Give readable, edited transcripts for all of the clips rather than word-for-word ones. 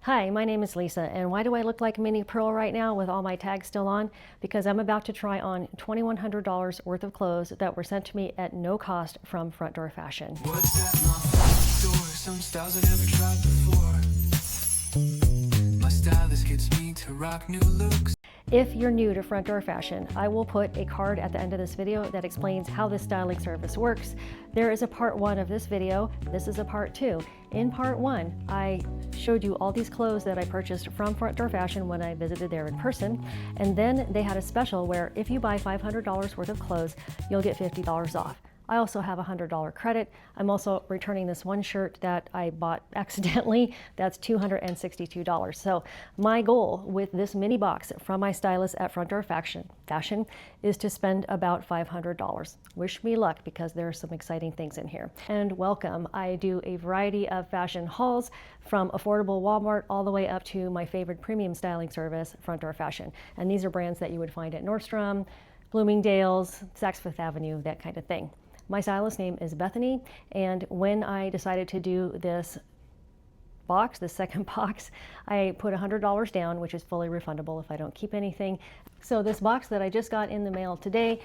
Hi, my name is Lisa, and why do I look like Minnie Pearl right now with all my tags still on? Because I'm about to try on $2,100 worth of clothes that were sent to me at no cost from Front Door Fashion. What's at my front door? Some styles I never tried before. My stylist gets me to rock new looks. If you're new to Front Door Fashion, I will put a card at the end of this video that explains how this styling service works. There is a part 1 of this video. This is a part 2. In part 1, I showed you all these clothes that I purchased from Front Door Fashion when I visited there in person. And then they had a special where if you buy $500 worth of clothes, you'll get $50 off. I also have a $100 credit. I'm also returning this one shirt that I bought accidentally. That's $262. So my goal with this mini box from my stylist at Front Door Fashion is to spend about $500. Wish me luck because there are some exciting things in here. And welcome. I do a variety of fashion hauls from affordable Walmart all the way up to my favorite premium styling service, Front Door Fashion. And these are brands that you would find at Nordstrom, Bloomingdale's, Saks Fifth Avenue, that kind of thing. My stylist name is Bethany, and when I decided to do this box, the second box, I put $100 down, which is fully refundable if I don't keep anything. So this box that I just got in the mail today,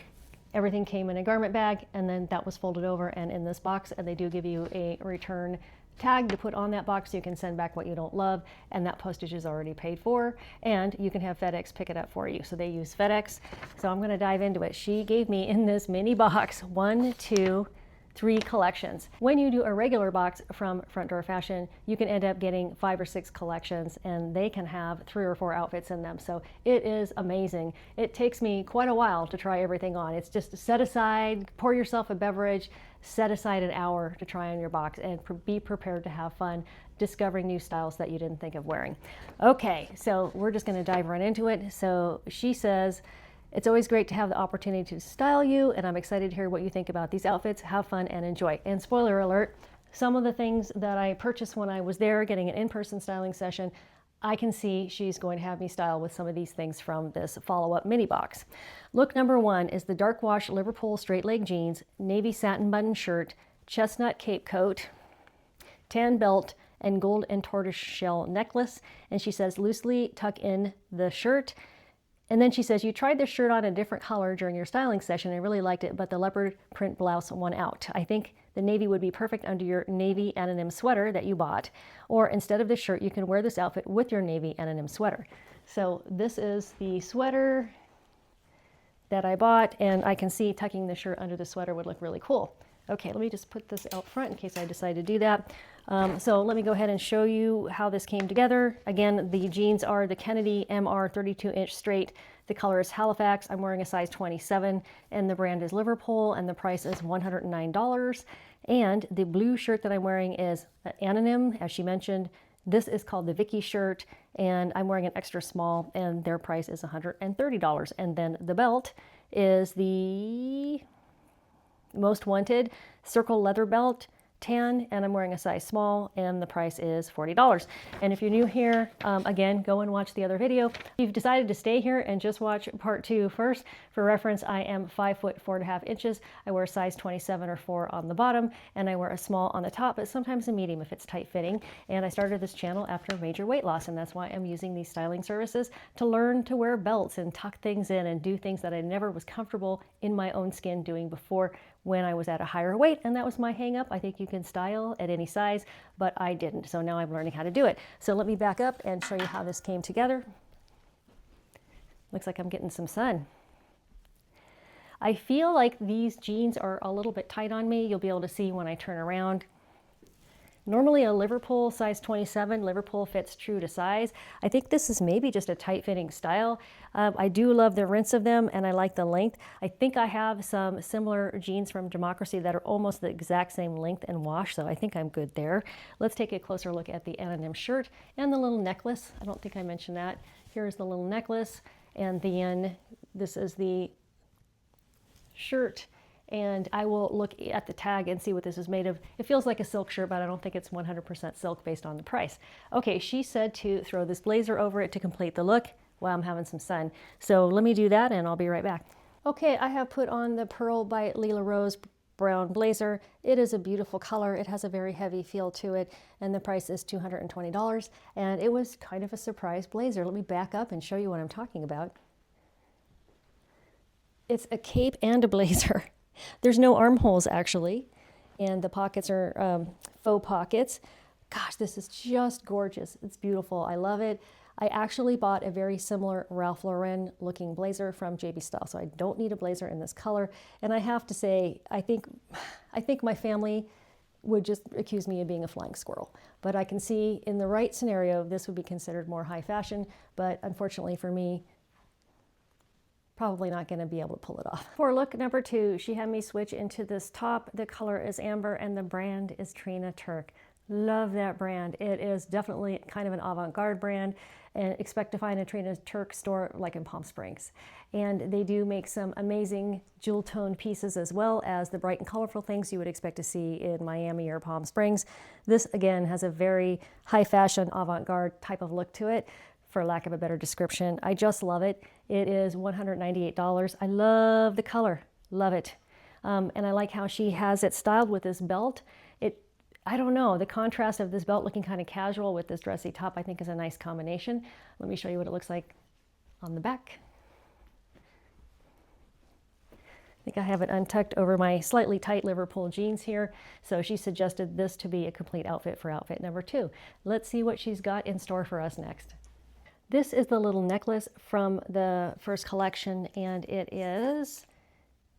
everything came in a garment bag, and then that was folded over and in this box, and they do give you a return tag to put on that box so you can send back what you don't love, and that postage is already paid for, and you can have FedEx pick it up for you. So they use FedEx. So I'm going to dive into it. She gave me in this mini box 1, 2, 3 collections. When you do a regular box from Front Door Fashion, you can end up getting 5 or 6 collections, and they can have 3 or 4 outfits in them. So it is amazing. It takes me quite a while to try everything on. It's just set aside, pour yourself a beverage, set aside an hour to try on your box, and be prepared to have fun discovering new styles that you didn't think of wearing. Okay, so we're just going to dive right into it. So she says, it's always great to have the opportunity to style you, and I'm excited to hear what you think about these outfits. Have fun and enjoy. And spoiler alert, some of the things that I purchased when I was there getting an in-person styling session, I can see she's going to have me style with some of these things from this follow-up mini box. Look number 1 is the dark wash Liverpool straight leg jeans, navy satin button shirt, chestnut cape coat, tan belt, and gold and tortoise shell necklace. And she says loosely tuck in the shirt. And then she says, you tried this shirt on a different color during your styling session and really liked it, but the leopard print blouse won out. I think the navy would be perfect under your navy anonym sweater that you bought. Or instead of this shirt, you can wear this outfit with your navy anonym sweater. So this is the sweater that I bought, and I can see tucking the shirt under the sweater would look really cool. Okay, let me just put this out front in case I decide to do that. So let me go ahead and show you how this came together. Again, the jeans are the Kennedy MR 32-inch straight. The color is Halifax. I'm wearing a size 27, and the brand is Liverpool, and the price is $109. And the blue shirt that I'm wearing is anonym, as she mentioned. This is called the Vicky shirt, and I'm wearing an extra small, and their price is $130. And then the belt is the Most Wanted circle leather belt, tan, and I'm wearing a size small, and the price is $40. And if you're new here, again, go and watch the other video. If you've decided to stay here and just watch part 2 first, for reference, I am 5 foot 4.5 inches. I wear a size 27 or 4 on the bottom, and I wear a small on the top, but sometimes a medium if it's tight fitting. And I started this channel after major weight loss, and that's why I'm using these styling services to learn to wear belts and tuck things in and do things that I never was comfortable in my own skin doing before when I was at a higher weight, and that was my hang up. I think you can style at any size, but I didn't. So now I'm learning how to do it. So let me back up and show you how this came together. Looks like I'm getting some sun. I feel like these jeans are a little bit tight on me. You'll be able to see when I turn around. Normally a Liverpool size 27, Liverpool fits true to size. I think this is maybe just a tight fitting style. I do love the rinse of them, and I like the length. I think I have some similar jeans from Democracy that are almost the exact same length and wash, so I think I'm good there. Let's take a closer look at the anonym shirt and the little necklace. I don't think I mentioned that. Here's the little necklace, and then this is the shirt. And I will look at the tag and see what this is made of. It feels like a silk shirt, but I don't think it's 100% silk based on the price. Okay, she said to throw this blazer over it to complete the look. Wow, I'm having some sun. So let me do that and I'll be right back. Okay, I have put on the Pearl by Leela Rose brown blazer. It is a beautiful color. It has a very heavy feel to it, and the price is $220. And it was kind of a surprise blazer. Let me back up and show you what I'm talking about. It's a cape and a blazer. There's no armholes actually, and the pockets are faux pockets. Gosh, this is just gorgeous. It's beautiful. I love it. I actually bought a very similar Ralph Lauren looking blazer from JB Style, so I don't need a blazer in this color. And I have to say, I think my family would just accuse me of being a flying squirrel. But I can see in the right scenario, this would be considered more high fashion, but unfortunately for me, probably not going to be able to pull it off. For look number 2, she had me switch into this top. The color is amber and the brand is Trina Turk. Love that brand. It is definitely kind of an avant-garde brand, and expect to find a Trina Turk store like in Palm Springs. And they do make some amazing jewel tone pieces as well as the bright and colorful things you would expect to see in Miami or Palm Springs. This again has a very high fashion avant-garde type of look to it, for lack of a better description. I just love it. It is $198. I love the color, love it. And I like how she has it styled with this belt. I don't know, the contrast of this belt looking kind of casual with this dressy top I think is a nice combination. Let me show you what it looks like on the back. I think I have it untucked over my slightly tight Liverpool jeans here. So she suggested this to be a complete outfit for outfit number 2. Let's see what she's got in store for us next. This is the little necklace from the first collection, and it is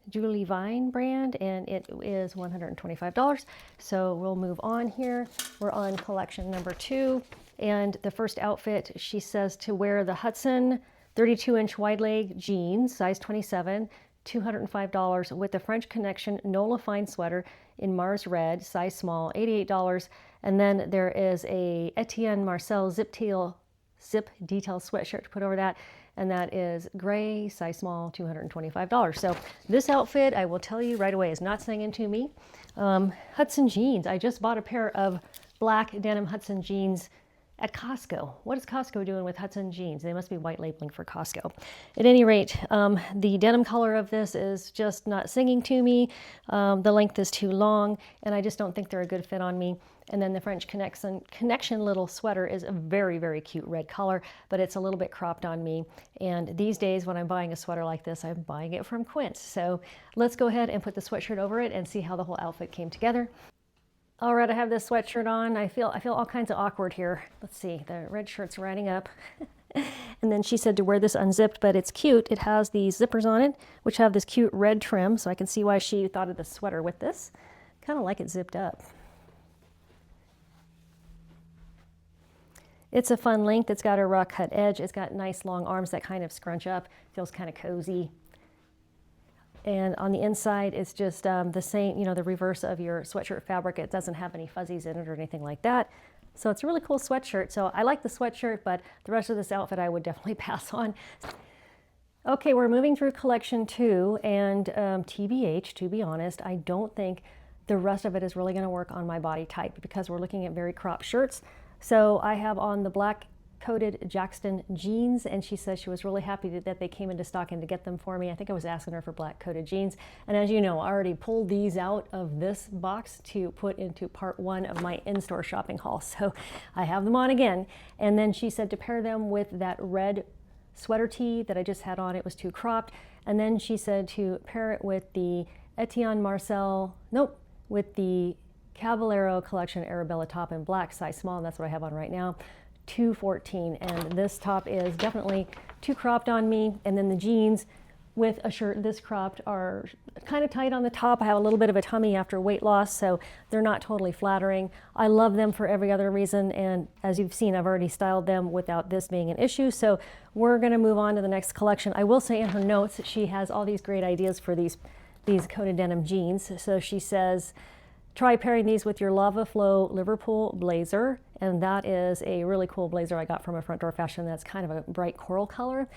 Julie Vine brand, and it is $125. So we'll move on here. We're on collection number 2, and the first outfit, she says to wear the Hudson 32-inch wide leg jeans, size 27, $205, with the French Connection Nola Fine sweater in Mars Red, size small, $88. And then there is a Etienne Marcel zip detail sweatshirt to put over that, and that is gray, size small, $225. So this outfit, I will tell you right away, is not singing to me. Hudson jeans. I just bought a pair of black denim Hudson jeans at Costco. What is Costco doing with Hudson jeans? They must be white labeling for Costco. At any rate, the denim color of this is just not singing to me. The length is too long, and I just don't think they're a good fit on me. And then the French Connection little sweater is a very, very cute red color, but it's a little bit cropped on me. And these days when I'm buying a sweater like this, I'm buying it from Quince. So let's go ahead and put the sweatshirt over it and see how the whole outfit came together. All right, I have this sweatshirt on. I feel all kinds of awkward here. Let's see, the red shirt's riding up. And then she said to wear this unzipped, but it's cute. It has these zippers on it, which have this cute red trim, so I can see why she thought of the sweater with this. Kind of like it zipped up. It's a fun length. It's got a raw cut edge. It's got nice long arms that kind of scrunch up. Feels kind of cozy. And on the inside, it's just the same, you know, the reverse of your sweatshirt fabric. It doesn't have any fuzzies in it or anything like that. So it's a really cool sweatshirt. So I like the sweatshirt, but the rest of this outfit I would definitely pass on. Okay, we're moving through collection 2, and TBH, to be honest, I don't think the rest of it is really going to work on my body type because we're looking at very cropped shirts. So I have on the black coated Jackson jeans, and she says she was really happy that they came into stock and to get them for me. I think I was asking her for black coated jeans. And as you know, I already pulled these out of this box to put into part 1 of my in-store shopping haul. So I have them on again. And then she said to pair them with that red sweater tee that I just had on. It was too cropped. And then she said to pair it with the Etienne Marcel, with the Caballero collection Arabella top in black, size small, and that's what I have on right now, $214. And this top is definitely too cropped on me. And then the jeans with a shirt this cropped are kind of tight on the top. I have a little bit of a tummy after weight loss, so they're not totally flattering. I love them for every other reason, and as you've seen, I've already styled them without this being an issue. So we're going to move on to the next collection. I will say in her notes she has all these great ideas for these coated denim jeans. So she says, try pairing these with your Lava Flow Liverpool blazer, and that is a really cool blazer I got from a Front Door Fashion that's kind of a bright coral color.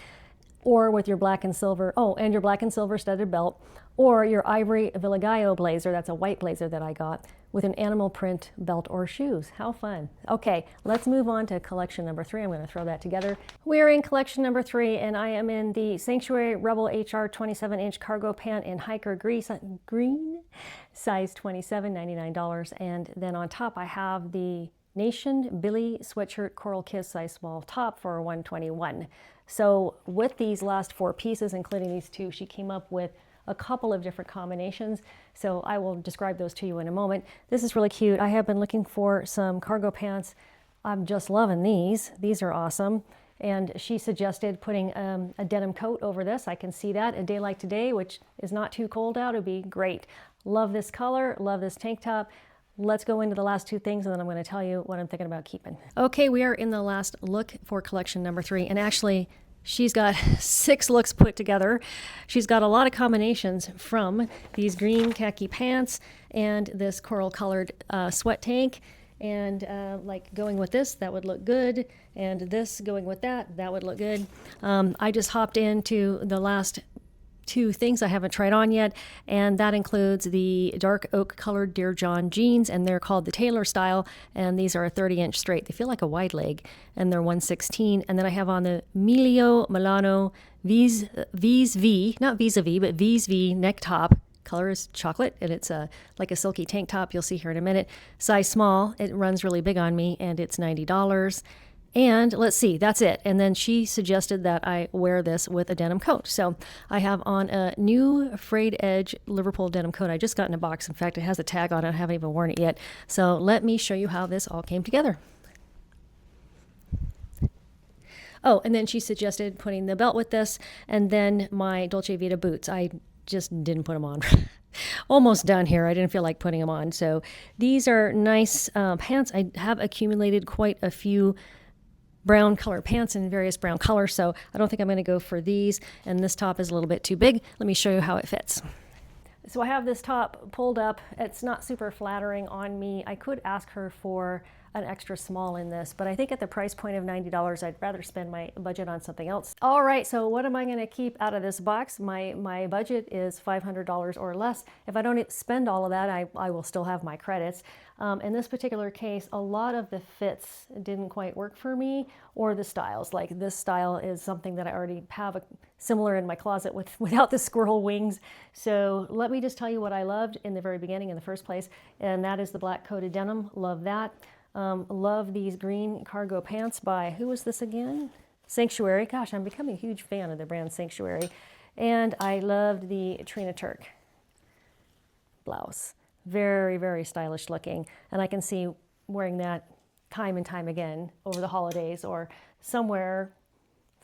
or with your black and silver, oh, and your black and silver studded belt, or your ivory Villagallo blazer, that's a white blazer that I got, with an animal print belt or shoes. How fun. Okay, let's move on to collection number 3. I'm going to throw that together. We're in collection number 3, and I am in the Sanctuary Rebel HR 27-inch cargo pant in hiker green, size 27, $99. And then on top I have the Nation Billy sweatshirt Coral Kiss size small top for $121. So with these last 4 pieces, including these 2, she came up with a couple of different combinations. So I will describe those to you in a moment. This is really cute. I have been looking for some cargo pants. I'm just loving these. These are awesome. And she suggested putting a denim coat over this. I can see that. A day like today, which is not too cold out, would be great. Love this color, love this tank top. Let's go into the last 2 things, and then I'm going to tell you what I'm thinking about keeping. Okay, we are in the last look for collection number 3, and actually she's got 6 looks put together. She's got a lot of combinations from these green khaki pants and this coral colored sweat tank, and like going with this, that would look good, and this going with that, that would look good. I just hopped into the last 2 things I haven't tried on yet, and that includes the dark oak colored Dear John jeans, and they're called the Taylor style, and these are a 30-inch straight. They feel like a wide leg, and they're $116. And then I have on the Emilio Milano vis-a-vis, not vis-a-vis, but vis-a-vis neck top. Color is chocolate, and it's like a silky tank top. You'll see here in a minute. Size small. It runs really big on me, and it's $90. And let's see, that's it. And then she suggested that I wear this with a denim coat. So I have on a new frayed edge Liverpool denim coat. I just got in a box. In fact, it has a tag on it. I haven't even worn it yet. So let me show you how this all came together. Oh, and then she suggested putting the belt with this, and then my Dolce Vita boots. I just didn't put them on. Almost done here. I didn't feel like putting them on. So these are nice pants. I have accumulated quite a few brown color pants in various brown colors, so I don't think I'm going to go for these, and this top is a little bit too big. Let me show you how it fits. So I have this top pulled up. It's not super flattering on me. I could ask her for an extra small in this, but I think at the price point of $90, I'd rather spend my budget on something else. All right, so what am I going to keep out of this box? My budget is $500 or less. If I don't spend all of that, I will still have my credits. In this particular case, a lot of the fits didn't quite work for me, or the styles. Like this style is something that I already have similar in my closet without the squirrel wings. So let me just tell you what I loved in the very beginning, in the first place, and that is the black coated denim. Love that. Love these green cargo pants by, who was this again? Sanctuary. Gosh, I'm becoming a huge fan of the brand Sanctuary. And I loved the Trina Turk blouse. Very, very stylish looking. And I can see wearing that time and time again over the holidays or somewhere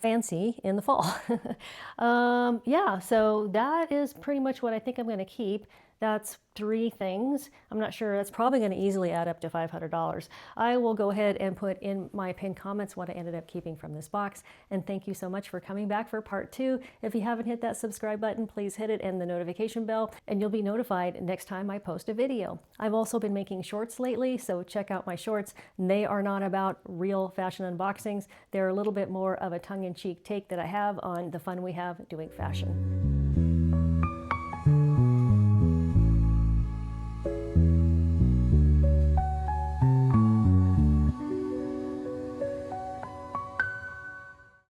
fancy in the fall. Yeah, so that is pretty much what I think I'm going to keep. That's 3 things. I'm not sure. That's probably going to easily add up to $500. I will go ahead and put in my pinned comments what I ended up keeping from this box. And thank you so much for coming back for part 2. If you haven't hit that subscribe button, please hit it and the notification bell, and you'll be notified next time I post a video. I've also been making shorts lately, so check out my shorts. They are not about real fashion unboxings. They're a little bit more of a tongue-in-cheek take that I have on the fun we have doing fashion.